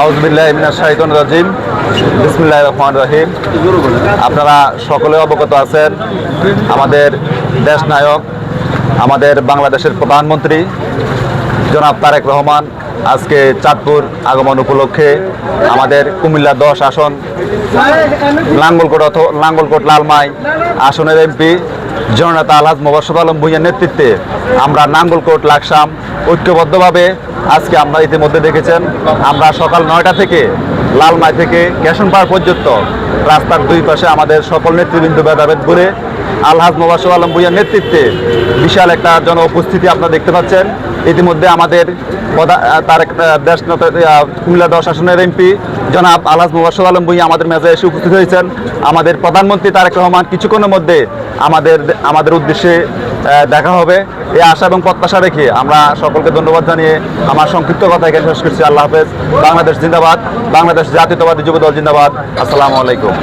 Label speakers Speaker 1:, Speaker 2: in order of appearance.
Speaker 1: আউযুবিল্লাহি মিনাশ শাইতানির রাজিম। বিসমিল্লাহির রহমানির রহিম। আপনারা সকলে অবগত আছেন, আমাদের দেশ নায়ক, আমাদের বাংলাদেশের প্রধানমন্ত্রী জনাব তারেক রহমান আজকে চাঁদপুর আগমন উপলক্ষে আমাদের কুমিল্লা 10 আসন লাঙ্গলকোট লালমাই আসনের এমপি জননেতা আলহাজ মোবাশ্বের আলম ভূঁইয়ার নেতৃত্বে আমরা নাঙ্গলকোট লাকসাম ঐক্যবদ্ধভাবে আজকে আমরা ইতিমধ্যে দেখেছেন, আমরা সকাল 9টা থেকে লালমাই থেকে কেশনপাড় পর্যন্ত রাস্তার দুই পাশে আমাদের সকল নেতৃবৃন্দ ভেদাভেদ ঘুরে আলহাজ মোবাশ্বের আলম ভূঁইয়ার নেতৃত্বে বিশাল একটা জন উপস্থিতি আপনারা দেখতে পাচ্ছেন। ইতিমধ্যে আমাদের কুমিল্লা 10 আসনের এমপি জনাব আলহাজ মোবাশ্বের আলম ভূঁইয়া আমাদের মেজাজে এসে উপস্থিত হয়েছেন। আমাদের প্রধানমন্ত্রী তারেক রহমান কিছুক্ষণের মধ্যে আমাদের উদ্দেশ্যে দেখা হবে, এই আশা এবং প্রত্যাশা রেখে আমরা সকলকে ধন্যবাদ জানিয়ে আমার সংক্ষিপ্ত কথা এখানে শেষ করছি। আল্লাহ হাফেজ। বাংলাদেশ জিন্দাবাদ। বাংলাদেশ জাতীয়তাবাদী যুবদল জিন্দাবাদ। আসসালামু আলাইকুম।